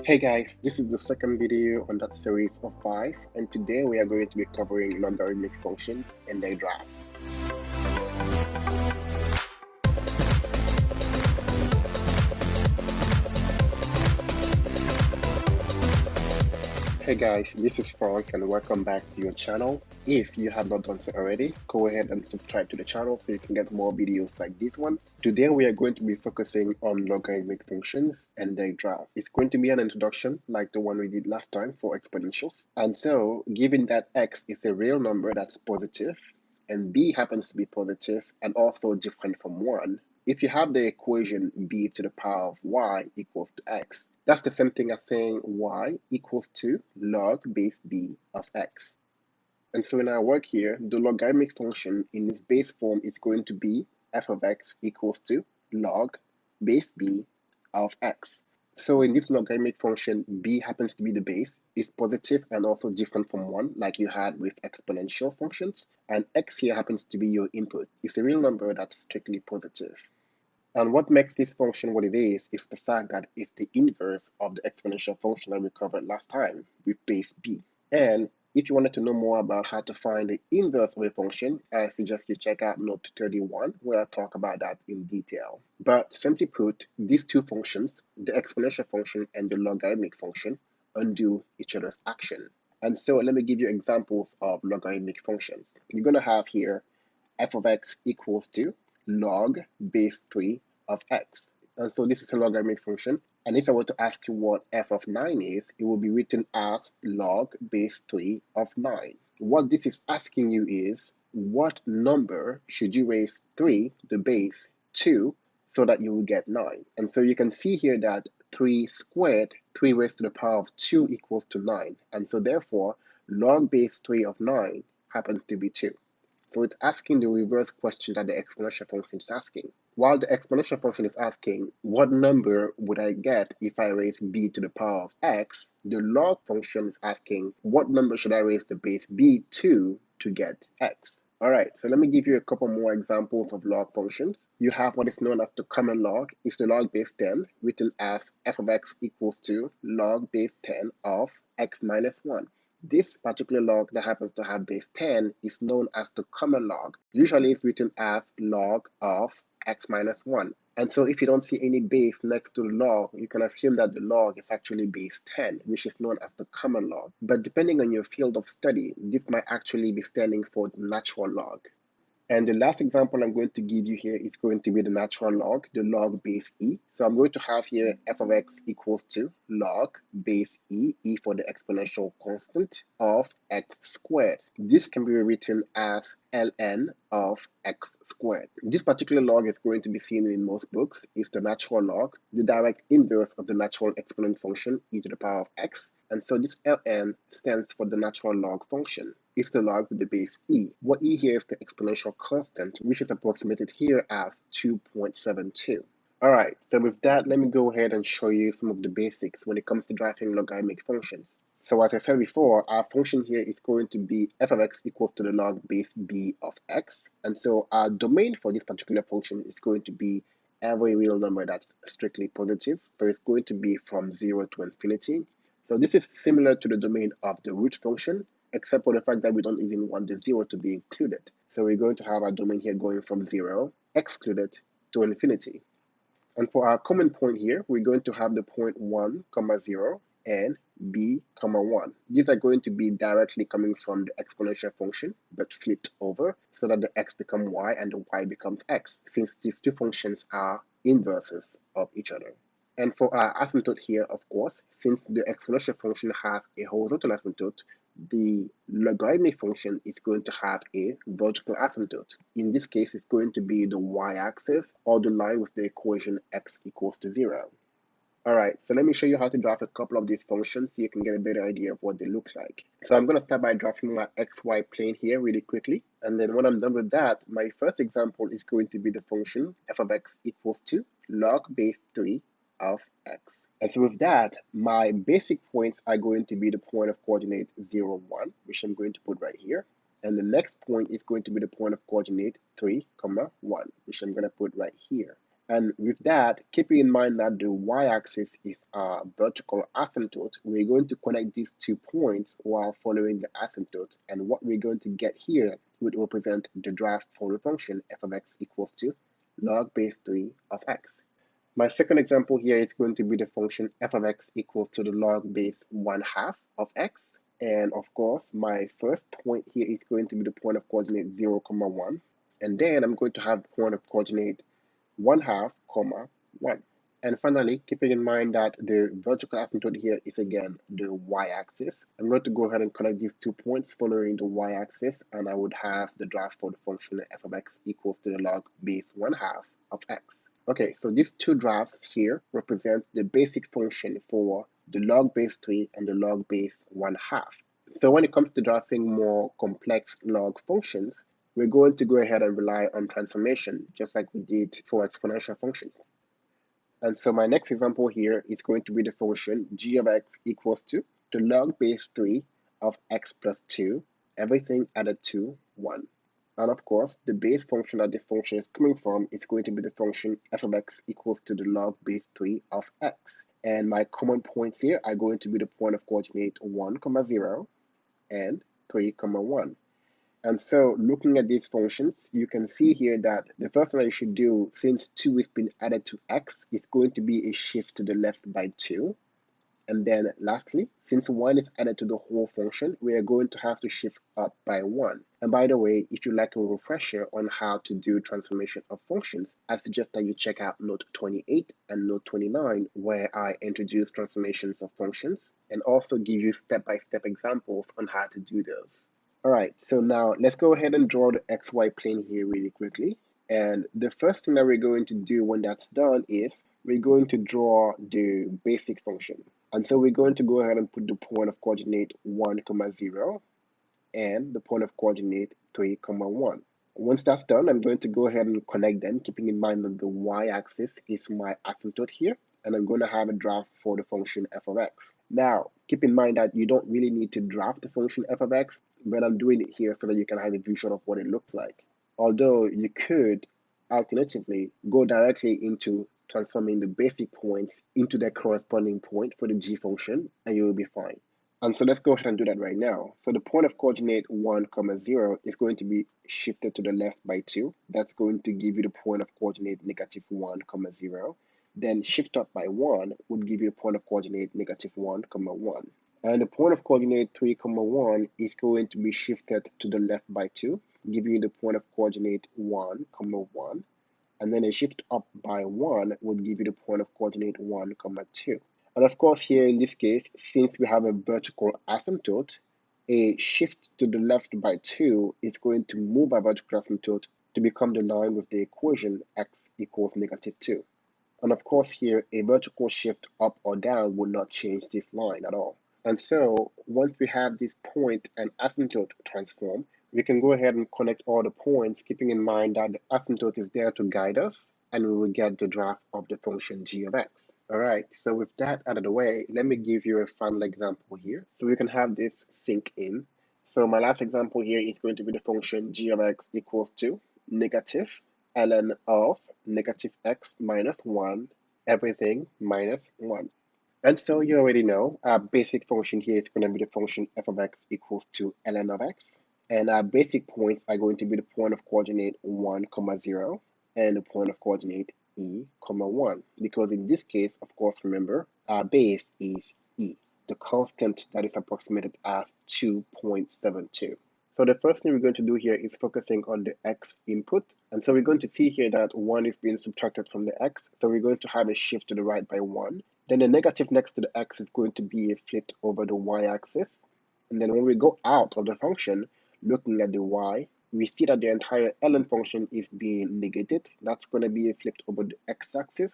Hey guys, this is the second video on that series of 5, and today we are going to be covering logarithmic functions and their graphs. Hey guys, this is Franck and welcome back to your channel. If you have not done so already, go ahead and subscribe to the channel so you can get more videos like these ones. Today we are going to be focusing on logarithmic functions and their graph. It's going to be an introduction like the one we did last time for exponentials. And so, given that x is a real number that's positive, and b happens to be positive and also different from 1, if you have the equation b to the power of y equals to x, that's the same thing as saying y equals to log base b of x. And so in our work here, the logarithmic function in its base form is going to be f of x equals to log base b of x. So in this logarithmic function, b happens to be the base, is positive and also different from 1, like you had with exponential functions, and x here happens to be your input. It's a real number that's strictly positive. And what makes this function what it is the fact that it's the inverse of the exponential function that we covered last time with base b. And if you wanted to know more about how to find the inverse of a function, I suggest you check out Note 31, where I talk about that in detail. But simply put, these two functions, the exponential function and the logarithmic function, undo each other's action. And so let me give you examples of logarithmic functions. You're going to have here f of x equals to log base 3 of x. And so this is a logarithmic function. And if I were to ask you what f of 9 is, it will be written as log base 3 of 9. What this is asking you is, what number should you raise 3 to the base 2 so that you will get 9? And so you can see here that 3 squared, 3 raised to the power of 2 equals to 9. And so therefore, log base 3 of 9 happens to be 2. So it's asking the reverse question that the exponential function is asking. While the exponential function is asking, what number would I get if I raise b to the power of x, the log function is asking, what number should I raise the base b to get x? Alright, so let me give you a couple more examples of log functions. You have what is known as the common log. It's the log base 10, written as f of x equals to log base 10 of x minus 1. This particular log that happens to have base 10 is known as the common log. Usually it's written as log of x minus 1. And so if you don't see any base next to the log, you can assume that the log is actually base 10, which is known as the common log. But depending on your field of study, this might actually be standing for the natural log. And the last example I'm going to give you here is going to be the natural log, the log base e. So I'm going to have here f of x equals to log base e, e for the exponential constant, of x squared. This can be rewritten as ln of x squared. This particular log is going to be seen in most books. It's the natural log, the direct inverse of the natural exponent function e to the power of x. And so this ln stands for the natural log function. It's the log with the base e. What e here is the exponential constant, which is approximated here as 2.72. Alright, so with that, let me go ahead and show you some of the basics when it comes to driving logarithmic functions. So as I said before, our function here is going to be f of x equals to the log base b of x. And so our domain for this particular function is going to be every real number that's strictly positive. So it's going to be from 0 to infinity. So this is similar to the domain of the root function, except for the fact that we don't even want the 0 to be included. So we're going to have our domain here going from 0, excluded, to infinity. And for our common point here, we're going to have the point 1, 0, and b, 1. These are going to be directly coming from the exponential function, but flipped over, so that the x becomes y and the y becomes x, since these two functions are inverses of each other. And for our asymptote here, of course, since the exponential function has a horizontal asymptote, the logarithmic function is going to have a vertical asymptote. In this case, it's going to be the y-axis, or the line with the equation x equals to 0. Alright, so let me show you how to draft a couple of these functions so you can get a better idea of what they look like. So I'm going to start by drafting my xy plane here really quickly. And then when I'm done with that, my first example is going to be the function f of x equals to log base 3 of x. And so with that, my basic points are going to be the point of coordinate 0, 1, which I'm going to put right here. And the next point is going to be the point of coordinate 3, 1, which I'm going to put right here. And with that, keeping in mind that the y-axis is a vertical asymptote, we're going to connect these 2 points while following the asymptote. And what we're going to get here would represent the graph for the function f of x equals to log base 3 of x. My second example here is going to be the function f of x equals to the log base 1/2 of x. And of course, my first point here is going to be the point of coordinate 0, 1. And then I'm going to have the point of coordinate 1/2, 1. And finally, keeping in mind that the vertical asymptote here is again the y-axis, I'm going to go ahead and connect these 2 points following the y-axis, and I would have the graph for the function f of x equals to the log base 1/2 of x. Okay, so these 2 graphs here represent the basic function for the log base 3 and the log base 1/2. So when it comes to graphing more complex log functions, we're going to go ahead and rely on transformation, just like we did for exponential functions. And so my next example here is going to be the function g of x equals to the log base 3 of x plus 2, everything added to 1. And of course, the base function that this function is coming from is going to be the function f of x equals to the log base 3 of x. And my common points here are going to be the point of coordinate 1, 0, and 3, 1. And so looking at these functions, you can see here that the first thing that you should do, since 2 is being added to x, is going to be a shift to the left by 2. And then lastly, since 1 is added to the whole function, we are going to have to shift up by 1. And by the way, if you'd like a refresher on how to do transformation of functions, I suggest that you check out Note 28 and Note 29, where I introduce transformations of functions and also give you step-by-step examples on how to do those. All right, so now let's go ahead and draw the XY plane here really quickly. And the first thing that we're going to do when that's done is we're going to draw the basic function. And so we're going to go ahead and put the point of coordinate 1, 0 and the point of coordinate 3, 1. Once that's done, I'm going to go ahead and connect them, keeping in mind that the y-axis is my asymptote here, and I'm going to have a graph for the function f of x. Now, keep in mind that you don't really need to draft the function f of x, but I'm doing it here so that you can have a visual of what it looks like. Although you could alternatively go directly into transforming the basic points into their corresponding point for the g function, and you will be fine. And so let's go ahead and do that right now. So the point of coordinate 1, 0 is going to be shifted to the left by 2. That's going to give you the point of coordinate -1, 0. Then shift up by 1 would give you the point of coordinate -1, 1. And the point of coordinate 3, 1 is going to be shifted to the left by 2, giving you the point of coordinate 1, 1. And then a shift up by 1 would give you the point of coordinate 1, 2. And of course, here in this case, since we have a vertical asymptote, a shift to the left by 2 is going to move our vertical asymptote to become the line with the equation x equals -2. And of course, here, a vertical shift up or down will not change this line at all. And so, once we have this point and asymptote transform, we can go ahead and connect all the points, keeping in mind that the asymptote is there to guide us, and we will get the graph of the function g of x. All right, so with that out of the way, let me give you a final example here so we can have this sink in. So my last example here is going to be the function g of x equals to negative ln of -x minus 1, everything minus 1. And so you already know our basic function here is going to be the function f of x equals to ln of x. And our basic points are going to be the point of coordinate 1, 0 and the point of coordinate e, 1. Because in this case, of course, remember, our base is e, the constant that is approximated as 2.72. So the first thing we're going to do here is focusing on the x input. And so we're going to see here that 1 is being subtracted from the x. So we're going to have a shift to the right by 1. Then the negative next to the x is going to be flipped over the y-axis. And then when we go out of the function, looking at the y, we see that the entire ln function is being negated. That's going to be flipped over the x-axis.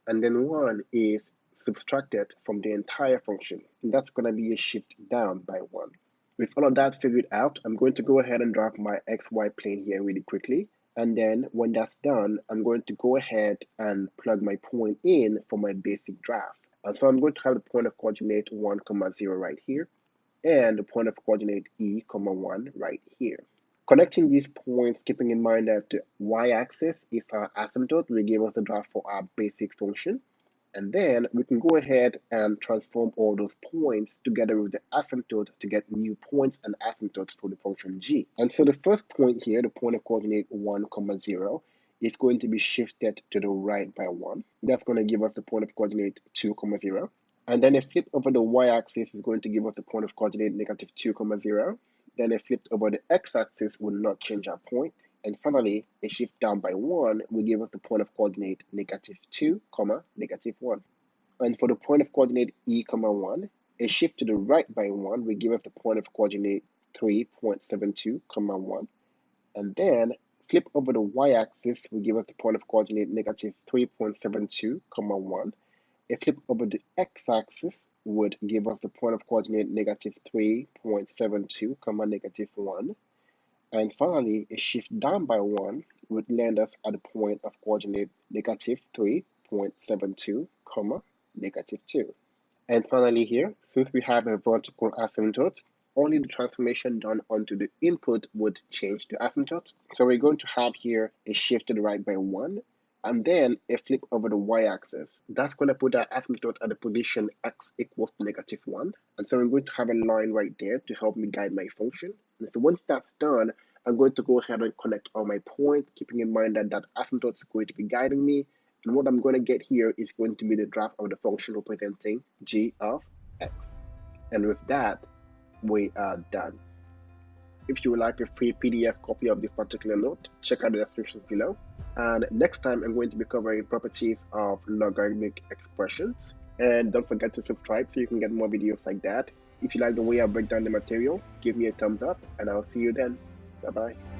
And then 1 is subtracted from the entire function. And that's going to be a shift down by 1. With all of that figured out, I'm going to go ahead and draw my xy plane here really quickly. And then when that's done, I'm going to go ahead and plug my point in for my basic graph. And so I'm going to have the point of coordinate 1, 0 right here, and the point of coordinate e, 1 right here. Connecting these points, keeping in mind that the y-axis is our asymptote, will give us the graph for our basic function. And then we can go ahead and transform all those points together with the asymptote to get new points and asymptotes for the function g. And so the first point here, the point of coordinate 1, 0, is going to be shifted to the right by 1. That's going to give us the point of coordinate 2, 0. And then a flip over the y-axis is going to give us the point of coordinate negative 2, 0. Then a flip over the x-axis will not change our point. And finally, a shift down by 1 will give us the point of coordinate negative 2, negative 1. And for the point of coordinate e, 1, a shift to the right by 1 will give us the point of coordinate 3.72, 1. And then flip over the y-axis will give us the point of coordinate negative 3.72, 1. A flip over the x-axis would give us the point of coordinate negative 3.72, negative 1. And finally, a shift down by 1 would land us at the point of coordinate negative 3.72, negative 2. And finally here, since we have a vertical asymptote, only the transformation done onto the input would change the asymptote. So we're going to have here a shift to the right by 1, and then a flip over the y-axis. That's going to put our asymptote at the position x equals to negative 1. And so I'm going to have a line right there to help me guide my function. And so once that's done, I'm going to go ahead and connect all my points, keeping in mind that that asymptote is going to be guiding me. And what I'm going to get here is going to be the graph of the function representing g of x. And with that, we are done. If you would like a free PDF copy of this particular note, check out the descriptions below. And next time, I'm going to be covering properties of logarithmic expressions. And don't forget to subscribe so you can get more videos like that. If you like the way I break down the material, give me a thumbs up, and I'll see you then. Bye-bye.